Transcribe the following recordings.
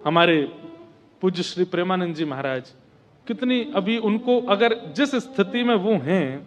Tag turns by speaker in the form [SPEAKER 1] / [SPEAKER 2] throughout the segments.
[SPEAKER 1] हमारे पूज्य श्री प्रेमानंद जी महाराज, कितनी अभी उनको अगर जिस स्थिति में वो हैं,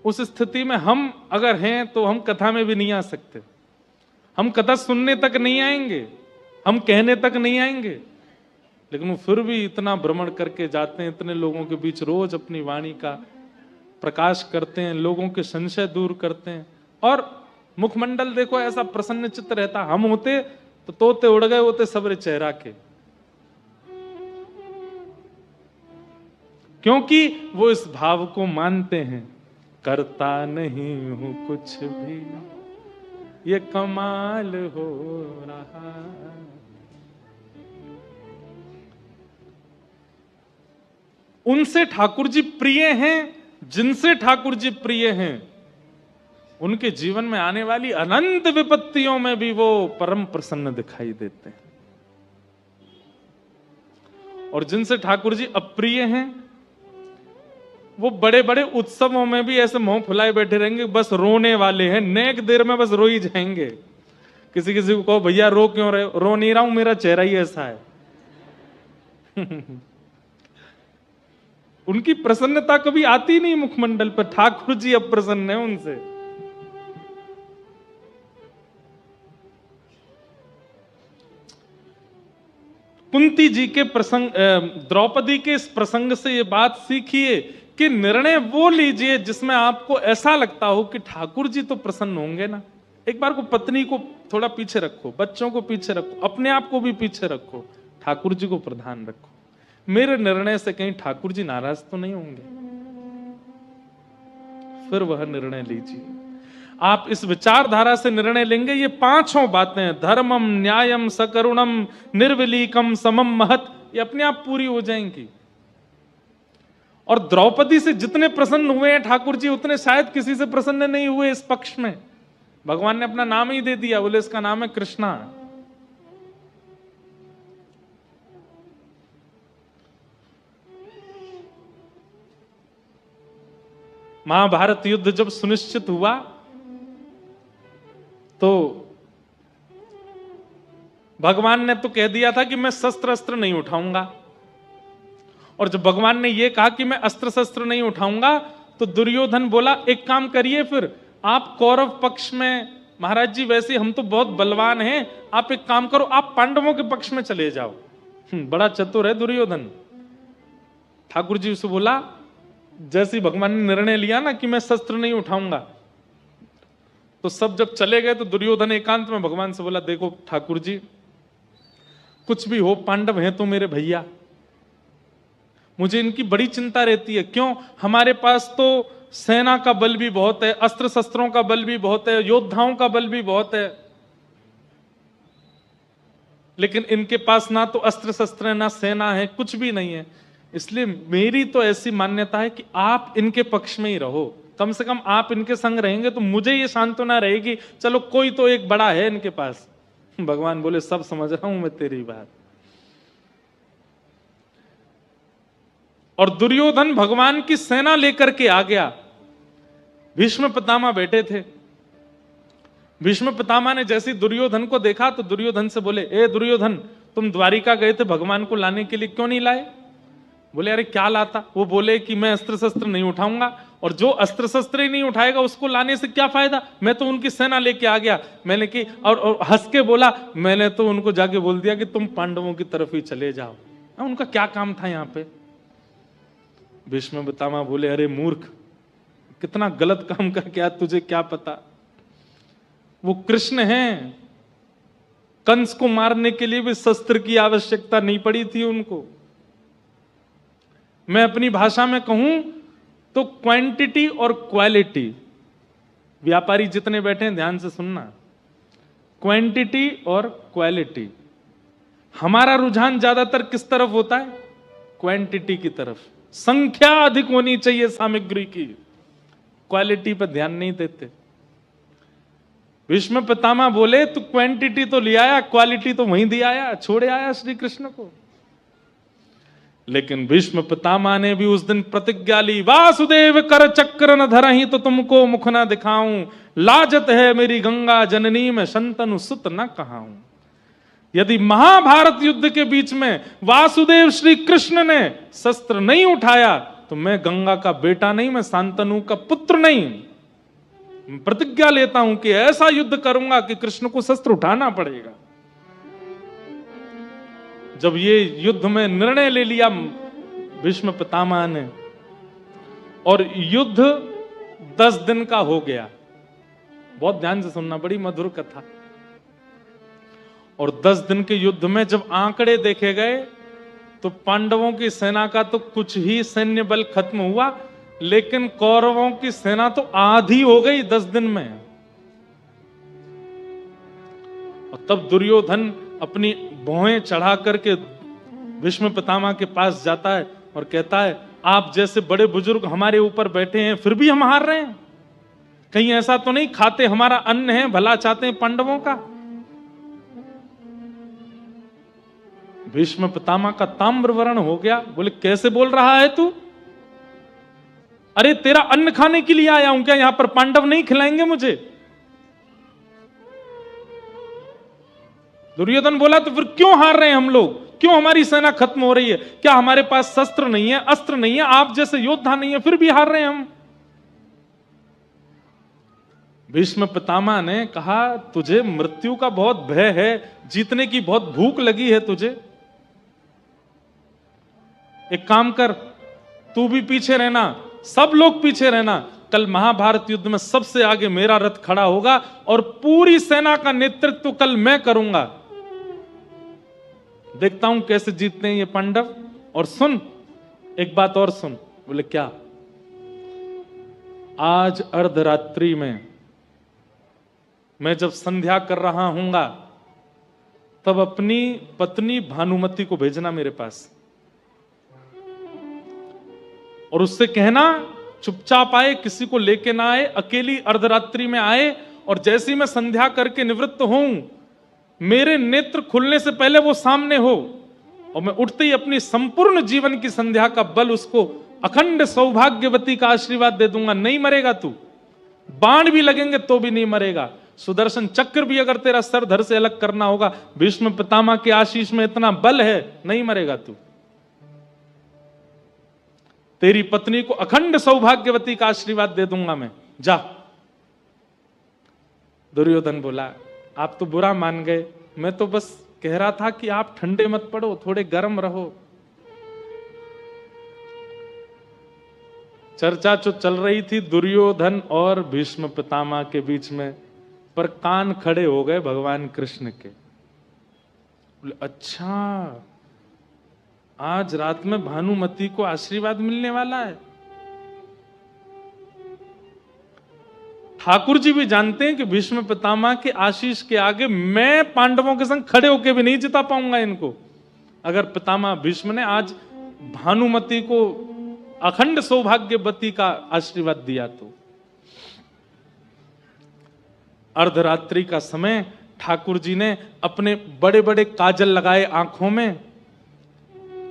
[SPEAKER 1] उस स्थिति में हम अगर हैं तो हम कथा में भी नहीं आ सकते। हम कथा सुनने तक नहीं आएंगे, हम कहने तक नहीं आएंगे, लेकिन वो फिर भी इतना भ्रमण करके जाते हैं, इतने लोगों के बीच रोज अपनी वाणी का प्रकाश करते हैं, लोगों के संशय दूर करते हैं। और मुखमंडल देखो ऐसा प्रसन्न चित्त रहता। हम होते तो तोते उड़ गए होते सबरे चेहरा के, क्योंकि वो इस भाव को मानते हैं, करता नहीं हूं कुछ भी, ये कमाल हो रहा। उनसे ठाकुर जी प्रिय हैं, जिनसे ठाकुर जी प्रिय हैं, उनके जीवन में आने वाली अनंत विपत्तियों में भी वो परम प्रसन्न दिखाई देते हैं। और जिनसे ठाकुर जी अप्रिय हैं, वो बड़े बड़े उत्सवों में भी ऐसे मुंह फुलाए बैठे रहेंगे, बस रोने वाले हैं, नेक देर में बस रो ही जाएंगे। किसी किसी को कहो भैया रो क्यों रहे हो? रो नहीं रहा हूं, मेरा चेहरा ही ऐसा है। उनकी प्रसन्नता कभी आती नहीं मुखमंडल पर, ठाकुर जी अप्रसन्न है उनसे। कुंती जी के प्रसंग, द्रौपदी के इस प्रसंग से ये बात सीखिए कि निर्णय वो लीजिए जिसमें आपको ऐसा लगता हो कि ठाकुर जी तो प्रसन्न होंगे ना। एक बार को पत्नी को थोड़ा पीछे रखो, बच्चों को पीछे रखो, अपने आप को भी पीछे रखो, ठाकुर जी को प्रधान रखो। मेरे निर्णय से कहीं ठाकुर जी नाराज तो नहीं होंगे, फिर वह निर्णय लीजिए। आप इस विचारधारा से निर्णय लेंगे, ये पांचों बातें, धर्मम न्यायम सकरुणम निर्विलीकम समम महत, ये अपने आप पूरी हो जाएंगी। और द्रौपदी से जितने प्रसन्न हुए हैं ठाकुर जी, उतने शायद किसी से प्रसन्न नहीं हुए इस पक्ष में। भगवान ने अपना नाम ही दे दिया, बोले इसका नाम है कृष्णा। महाभारत युद्ध जब सुनिश्चित हुआ तो भगवान ने तो कह दिया था कि मैं शस्त्र अस्त्र नहीं उठाऊंगा, और जब भगवान ने यह कहा कि मैं अस्त्र शस्त्र नहीं उठाऊंगा, तो दुर्योधन बोला एक काम करिए, फिर आप कौरव पक्ष में, महाराज जी वैसे हम तो बहुत बलवान हैं, आप एक काम करो, आप पांडवों के पक्ष में चले जाओ। बड़ा चतुर है दुर्योधन। ठाकुर जी उसे बोला, जैसे भगवान ने निर्णय लिया ना कि मैं शस्त्र नहीं उठाऊंगा, तो सब जब चले गए तो दुर्योधन एकांत में भगवान से बोला, देखो ठाकुर जी कुछ भी हो, पांडव हैं तो मेरे भैया, मुझे इनकी बड़ी चिंता रहती है। क्यों? हमारे पास तो सेना का बल भी बहुत है, अस्त्र शस्त्रों का बल भी बहुत है, योद्धाओं का बल भी बहुत है, लेकिन इनके पास ना तो अस्त्र शस्त्र है, ना सेना है, कुछ भी नहीं है। इसलिए मेरी तो ऐसी मान्यता है कि आप इनके पक्ष में ही रहो, कम से कम आप इनके संग रहेंगे तो मुझे ये सांत्वना रहेगी, चलो कोई तो एक बड़ा है इनके पास। भगवान बोले सब समझ रहा हूं मैं तेरी बात। और दुर्योधन भगवान की सेना लेकर के आ गया। भीष्म पितामह बैठे थे। भीष्म पितामह ने जैसे दुर्योधन को देखा तो दुर्योधन से बोले, ए दुर्योधन, तुम द्वारिका गए थे, भगवान को लाने के लिए क्यों नहीं लाए? बोले अरे क्या लाता? वो बोले कि मैं अस्त्र शस्त्र नहीं उठाऊंगा, और जो अस्त्र शस्त्र ही नहीं उठाएगा उसको लाने से क्या फायदा, मैं तो उनकी सेना लेके आ गया। मैंने कि और हंस के बोला, मैंने तो उनको जाके बोल दिया कि तुम पांडवों की तरफ ही चले जाओ, उनका क्या काम था यहाँ पे। भीष्म पितामह बोले, अरे मूर्ख, कितना गलत काम कर क्या, तुझे क्या पता, वो कृष्ण हैं, कंस को मारने के लिए भी शस्त्र की आवश्यकता नहीं पड़ी थी उनको। मैं अपनी भाषा में कहूं तो क्वांटिटी और क्वालिटी, व्यापारी जितने बैठे हैं ध्यान से सुनना, क्वांटिटी और क्वालिटी, हमारा रुझान ज्यादातर किस तरफ होता है? क्वांटिटी की तरफ। संख्या अधिक होनी चाहिए सामग्री की, क्वालिटी पर ध्यान नहीं देते। भीष्म पितामह बोले तू क्वांटिटी तो ले आया, क्वालिटी तो वहीं दिया आया, छोड़े आया श्री कृष्ण को। लेकिन भीष्म पितामह ने भी उस दिन प्रतिज्ञा ली, वासुदेव कर चक्र न धरहि तो तुमको मुख न दिखाऊं, लाजत है मेरी गंगा जननी में शंतनु सुत न कहाऊं। यदि महाभारत युद्ध के बीच में वासुदेव श्री कृष्ण ने शस्त्र नहीं उठाया तो मैं गंगा का बेटा नहीं, मैं शांतनु का पुत्र नहीं। मैं प्रतिज्ञा लेता हूं कि ऐसा युद्ध करूंगा कि कृष्ण को शस्त्र उठाना पड़ेगा। जब ये युद्ध में निर्णय ले लिया भीष्म पितामह ने और युद्ध 10 दिन का हो गया, बहुत ध्यान से सुनना, बड़ी मधुर कथा। और 10 दिन के युद्ध में जब आंकड़े देखे गए तो पांडवों की सेना का तो कुछ ही सैन्य बल खत्म हुआ, लेकिन कौरवों की सेना तो आधी हो गई 10 दिन में। और तब दुर्योधन अपनी भौहें चढ़ा करके भीष्म पितामह के पास जाता है और कहता है, आप जैसे बड़े बुजुर्ग हमारे ऊपर बैठे हैं, फिर भी हम हार रहे हैं। कहीं ऐसा तो नहीं खाते हमारा अन्न है, भला चाहते हैं पांडवों का। भीष्म पितामह का ताम्रवर्ण हो गया, बोले कैसे बोल रहा है तू? अरे तेरा अन्न खाने के लिए आया हूं क्या? यहां पर पांडव नहीं खिलाएंगे मुझे? दुर्योधन बोला तो फिर क्यों हार रहे हैं हम लोग? क्यों हमारी सेना खत्म हो रही है? क्या हमारे पास शस्त्र नहीं है, अस्त्र नहीं है, आप जैसे योद्धा नहीं है, फिर भी हार रहे हैं हम? भीष्म पितामह ने कहा, तुझे मृत्यु का बहुत भय है, जीतने की बहुत भूख लगी है तुझे। एक काम कर, तू भी पीछे रहना, सब लोग पीछे रहना। कल महाभारत युद्ध में सबसे आगे मेरा रथ खड़ा होगा और पूरी सेना का नेतृत्व कल मैं करूंगा। देखता हूं कैसे जीतते हैं ये पांडव। और सुन, एक बात और सुन। बोले क्या? आज अर्धरात्रि में मैं जब संध्या कर रहा हूंगा तब अपनी पत्नी भानुमति को भेजना मेरे पास और उससे कहना चुपचाप आए, किसी को लेके ना आए, अकेली अर्धरात्रि में आए। और जैसे ही मैं संध्या करके निवृत्त होऊं, मेरे नेत्र खुलने से पहले वो सामने हो और मैं उठते ही अपनी संपूर्ण जीवन की संध्या का बल उसको अखंड सौभाग्यवती का आशीर्वाद दे दूंगा। नहीं मरेगा तू, बाण भी लगेंगे तो भी नहीं मरेगा। सुदर्शन चक्र भी अगर तेरा सर धड़ से अलग करना होगा, भीष्म पितामह के आशीष में इतना बल है, नहीं मरेगा तू। तेरी पत्नी को अखंड सौभाग्यवती का आशीर्वाद दे दूंगा मैं, जा। दुर्योधन बोला, आप तो बुरा मान गए, मैं तो बस कह रहा था कि आप ठंडे मत पड़ो, थोड़े गर्म रहो। चर्चा जो चल रही थी दुर्योधन और भीष्म पितामह के बीच में, पर कान खड़े हो गए भगवान कृष्ण के। बोले अच्छा, आज रात में भानुमति को आशीर्वाद मिलने वाला है। ठाकुर जी भी जानते हैं कि भीष्म पितामह के आशीष के आगे मैं पांडवों के संग खड़े होकर भी नहीं जिता पाऊंगा इनको। अगर पितामह भीष्म ने आज भानुमति को अखंड सौभाग्यवती का आशीर्वाद दिया तो। अर्धरात्रि का समय, ठाकुर जी ने अपने बड़े बड़े काजल लगाए आंखों में,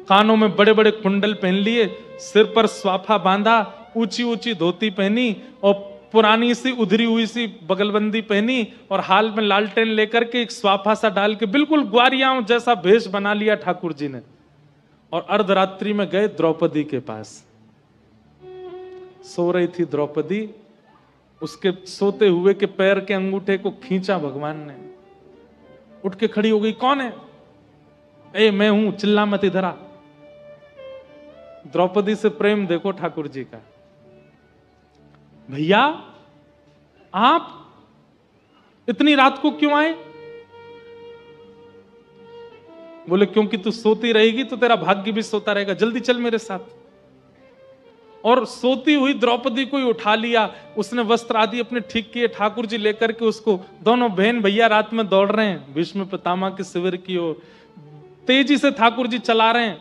[SPEAKER 1] कानों में बड़े बड़े कुंडल पहन लिए, सिर पर स्वाफा बांधा, ऊंची ऊंची धोती पहनी और पुरानी सी उधरी हुई सी बगलबंदी पहनी और हाल में लालटेन लेकर के एक स्वाफा सा डाल के बिल्कुल ग्वारियां जैसा भेष बना लिया ठाकुर जी ने। और अर्धरात्रि में गए द्रौपदी के पास। सो रही थी द्रौपदी, उसके सोते हुए के पैर के अंगूठे को खींचा भगवान ने, उठ के खड़ी हो गई। कौन है? ए मैं हूं, चिल्ला मत इधर आ। द्रौपदी से प्रेम देखो ठाकुर जी का। भैया आप इतनी रात को क्यों आए? बोले क्योंकि तू सोती रहेगी तो तेरा भाग्य भी सोता रहेगा, जल्दी चल मेरे साथ। और सोती हुई द्रौपदी को ही उठा लिया, उसने वस्त्र आदि अपने ठीक किए, ठाकुर जी लेकर के उसको, दोनों बहन भैया रात में दौड़ रहे हैं भीष्म पितामह के शिविर की ओर, तेजी से ठाकुर जी चला रहे हैं।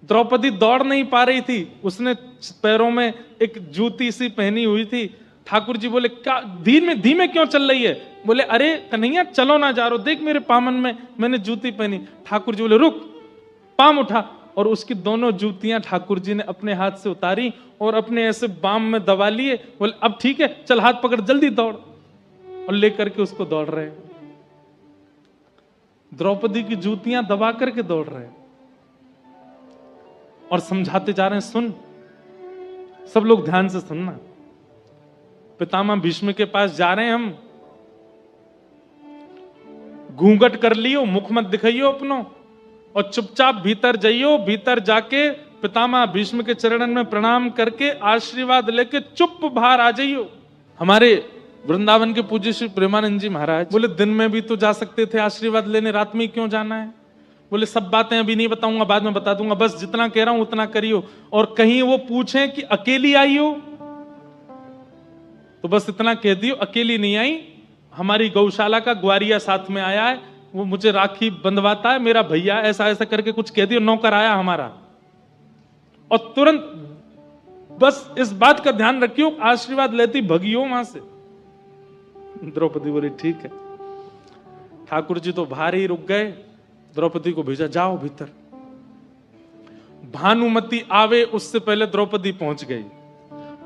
[SPEAKER 1] द्रौपदी दौड़ नहीं पा रही थी, उसने पैरों में एक जूती सी पहनी हुई थी। ठाकुर जी बोले क्या धीमे धीमे क्यों चल रही है? बोले अरे कन्हैया चलो ना जा रहा, देख मेरे पामन में मैंने जूती पहनी। ठाकुर जी बोले रुक, पाम उठा, और उसकी दोनों जूतियां ठाकुर जी ने अपने हाथ से उतारी और अपने ऐसे बाम में दबा लिए। बोले अब ठीक है, चल हाथ पकड़, जल्दी दौड़। और लेकर के उसको दौड़ रहे हैं। द्रौपदी की जूतियां दबा करके दौड़ रहे हैं और समझाते जा रहे हैं, सुन, सब लोग ध्यान से सुनना। पितामह भीष्म के पास जा रहे हैं हम, घूंघट कर लियो, मुख मत दिखाइयो अपनो, और चुपचाप भीतर जाइयो। भीतर जाके पितामह भीष्म के चरणन में प्रणाम करके आशीर्वाद लेके चुप बाहर आ जाइयो। हमारे वृंदावन के पूज्य श्री प्रेमानंद जी महाराज बोले, दिन में भी तो जा सकते थे आशीर्वाद लेने, रात में क्यों जाना है? बोले, सब बातें अभी नहीं बताऊंगा, बाद में बता दूंगा, बस जितना कह रहा हूं उतना करियो। और कहीं वो पूछें कि अकेली आई हो, तो बस इतना कह दियो, अकेली नहीं आई, हमारी गौशाला का ग्वारिया साथ में आया है, वो मुझे राखी बंधवाता है, मेरा भैया, ऐसा ऐसा करके कुछ कह दियो, नौकर आया हमारा। और तुरंत बस इस बात का ध्यान रखियो, आशीर्वाद लेती भगियो वहां से। द्रौपदी बोली, ठीक है। ठाकुर जी तो बाहर ही रुक गए, द्रौपदी को भेजा, जाओ भीतर। भानुमति आवे उससे पहले द्रौपदी पहुंच गई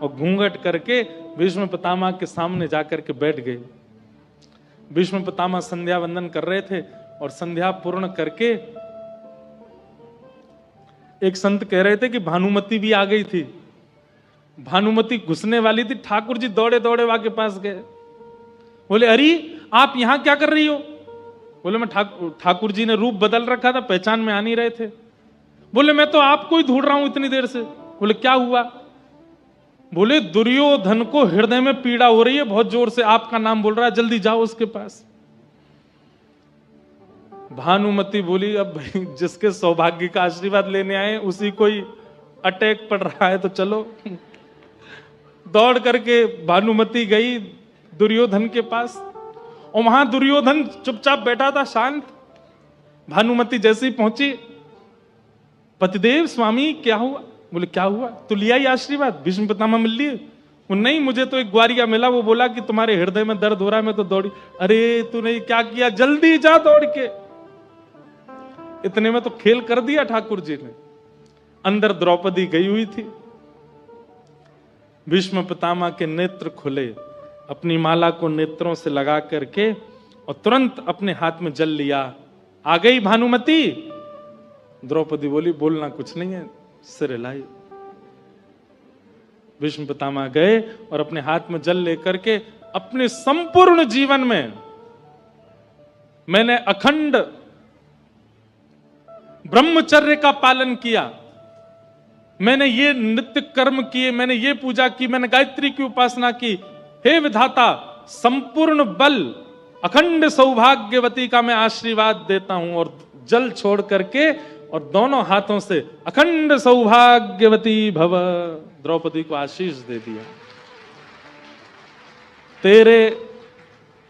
[SPEAKER 1] और घूंघट करके भीष्म पितामह के सामने जाकर के बैठ गई। भीष्म पितामह संध्या वंदन कर रहे थे और संध्या पूर्ण करके एक संत कह रहे थे कि भानुमति भी आ गई थी। भानुमति घुसने वाली थी, ठाकुर जी दौड़े दौड़े वहां के पास गए। बोले, अरे आप यहां क्या कर रही हो? बोले, मैं ठाकुर जी ने रूप बदल रखा था, पहचान में आ नहीं रहे थे। बोले, मैं तो आपको ही ढूंढ रहा हूं इतनी देर से। बोले, क्या हुआ? बोले, दुर्योधन को हृदय में पीड़ा हो रही है, बहुत जोर से आपका नाम बोल रहा है, जल्दी जाओ उसके पास। भानुमति बोली, अब भाई जिसके सौभाग्य का आशीर्वाद लेने आए उसी को ही अटैक पड़ रहा है, तो चलो। दौड़ करके भानुमति गई दुर्योधन के पास, और वहां दुर्योधन चुपचाप बैठा था, शांत। भानुमति जैसे ही पहुंची, पतिदेव स्वामी क्या हुआ? बोले, क्या हुआ? तो लिया ही आशीर्वाद, भीष्म पितामह मिल लिए? वो नहीं, मुझे तो एक ग्वारिया मिला, वो बोला कि तुम्हारे हृदय में दर्द हो रहा है, मैं तो दौड़ी। अरे तूने क्या किया? जल्दी जा दौड़ के। इतने में तो खेल कर दिया ठाकुर जी ने। अंदर द्रौपदी गई हुई थी, भीष्म पितामह के नेत्र खुले, अपनी माला को नेत्रों से लगा करके और तुरंत अपने हाथ में जल लिया। आ गई भानुमति? द्रौपदी बोली, बोलना कुछ नहीं है, सिर हिलाई। भीष्म पितामह गए और अपने हाथ में जल लेकर के अपने संपूर्ण जीवन में मैंने अखंड ब्रह्मचर्य का पालन किया, मैंने ये नित्य कर्म किए, मैंने ये पूजा की, मैंने गायत्री की उपासना की। हे विधाता, संपूर्ण बल अखंड सौभाग्यवती का मैं आशीर्वाद देता हूं। और जल छोड़ करके और दोनों हाथों से अखंड सौभाग्यवती भव, द्रौपदी को आशीष दे दिया।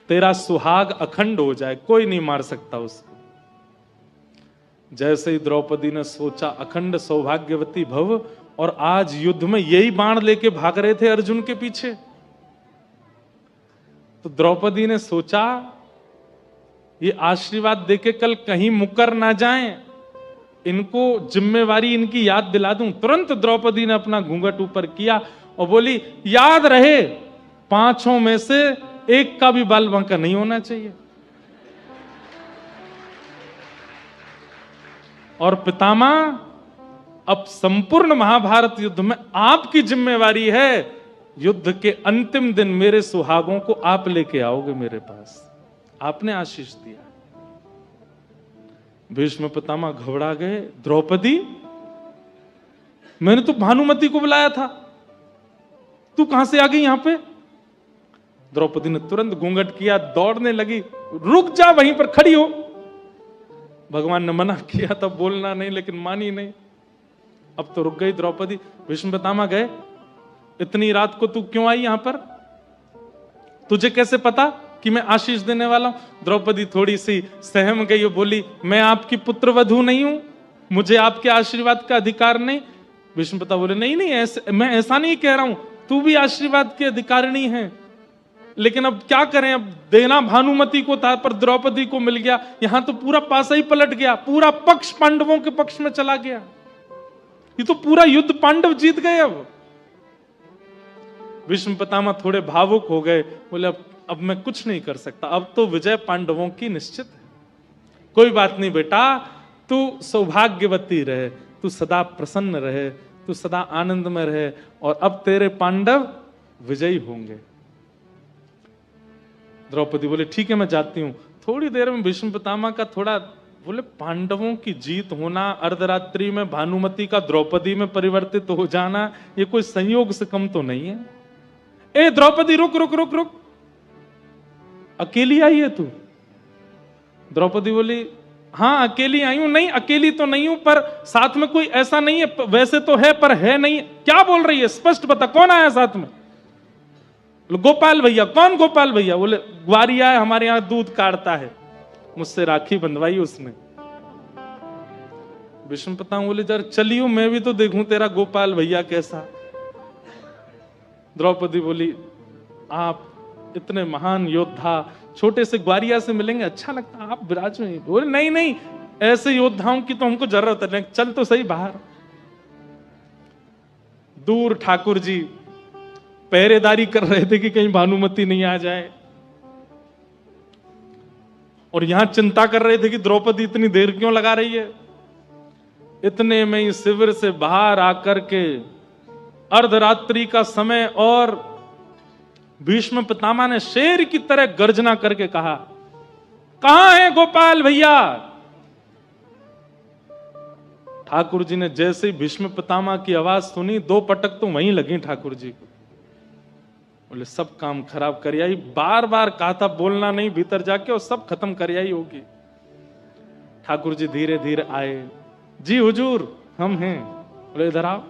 [SPEAKER 1] तेरा सुहाग अखंड हो जाए, कोई नहीं मार सकता उसको। जैसे ही द्रौपदी ने सोचा अखंड सौभाग्यवती भव, और आज युद्ध में यही बाण लेके भाग रहे थे अर्जुन के पीछे, तो द्रौपदी ने सोचा ये आशीर्वाद देके कल कहीं मुकर ना जाएं, इनको जिम्मेवारी इनकी याद दिला दूं। तुरंत द्रौपदी ने अपना घूंघट ऊपर किया और बोली, याद रहे पांचों में से एक का भी बाल बांका नहीं होना चाहिए। और पितामह, अब संपूर्ण महाभारत युद्ध में आपकी जिम्मेवारी है, युद्ध के अंतिम दिन मेरे सुहागों को आप लेके आओगे मेरे पास, आपने आशीष दिया। भीष्म पितामह घबरा गए, द्रौपदी, मैंने तो भानुमति को बुलाया था, तू कहां से आ गई यहां पे? द्रौपदी ने तुरंत घूंघट किया, दौड़ने लगी। रुक जा, वहीं पर खड़ी हो। भगवान ने मना किया था बोलना नहीं, लेकिन मानी नहीं। अब तो रुक गई द्रौपदी। भीष्म पितामह गए, इतनी रात को तू क्यों आई यहां पर? तुझे कैसे पता कि मैं आशीष देने वाला हूं? द्रौपदी थोड़ी सी सहम गई और बोली, मैं आपकी पुत्रवधू नहीं हूं, मुझे आपके आशीर्वाद का अधिकार नहीं। भीष्म पिता बोले, नहीं नहीं, मैं ऐसा नहीं कह रहा हूं, तू भी आशीर्वाद की अधिकारिणी है, लेकिन अब क्या करें, अब देना भानुमति को था पर द्रौपदी को मिल गया। यहां तो पूरा पासा ही पलट गया, पूरा पक्ष पांडवों के पक्ष में चला गया, ये तो पूरा युद्ध पांडव जीत गए। अब भीष्म पितामह थोड़े भावुक हो गए, बोले अब मैं कुछ नहीं कर सकता, अब तो विजय पांडवों की निश्चित है। कोई बात नहीं बेटा, तू सौभाग्यवती रहे, तू सदा प्रसन्न रहे, तू सदा आनंद में रहे, और अब तेरे पांडव विजयी होंगे। द्रौपदी बोले ठीक है मैं जाती हूं। थोड़ी देर में भीष्म पितामह का थोड़ा बोले, पांडवों की जीत होना, अर्धरात्रि में भानुमति का द्रौपदी में परिवर्तित हो जाना, ये कोई संयोग से कम तो नहीं है। ए द्रौपदी रुक रुक रुक रुक, अकेली आई है तू? द्रौपदी बोली हाँ अकेली आई हूं। नहीं अकेली तो नहीं हूं, पर साथ में कोई ऐसा नहीं है, वैसे तो है पर है नहीं। क्या बोल रही है, स्पष्ट बता, कौन आया साथ में? गोपाल भैया। कौन गोपाल भैया? बोले ग्वारिया है, हमारे यहां दूध काटता है, मुझसे राखी बंधवाई उसने। भीष्म पितामह बोले जरा चलियो, मैं भी तो देखूं तेरा गोपाल भैया कैसा। द्रौपदी बोली आप इतने महान योद्धा छोटे से ग्वारिया से मिलेंगे, अच्छा लगता, आप विराज में। बोले नहीं नहीं, ऐसे योद्धाओं की तो हमको जरूरत है, चल तो सही बाहर। दूर ठाकुर जी पहरेदारी कर रहे थे कि कहीं भानुमति नहीं आ जाए, और यहां चिंता कर रहे थे कि द्रौपदी इतनी देर क्यों लगा रही है। इतने में ही शिविर से बाहर आकर के अर्धरात्रि का समय, और भीष्म पितामह ने शेर की तरह गर्जना करके कहा कहां है गोपाल भैया? ठाकुर जी ने जैसे ही भीष्म पितामह की आवाज सुनी, 2 पटक तो वहीं लगी ठाकुर जी को। बोले सब काम खराब कर आई, बार बार कहा था बोलना नहीं, भीतर जाके और सब खत्म कर आई होगी। ठाकुर जी धीरे धीरे आए। जी हुजूर हम हैं। बोले इधर आओ।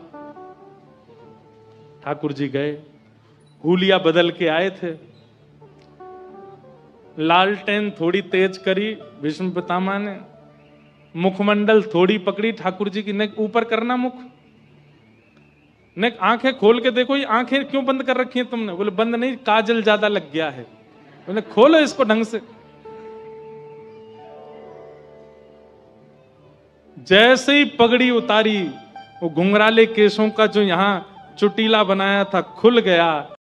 [SPEAKER 1] ठाकुर जी गए, हुलिया बदल के आए थे, लालटेन थोड़ी तेज करी भीष्म पितामह ने, मुखमंडल थोड़ी पकड़ी ठाकुर जी की। नेक ऊपर करना मुख, नेक आंखें खोल के देखो, ये आंखें क्यों बंद कर रखी हैं तुमने? बोले बंद नहीं, काजल ज्यादा लग गया है। बोले खोलो इसको ढंग से। जैसे ही पगड़ी उतारी, वो घुंघराले केशों का जो यहां चुटीला बनाया था खुल गया।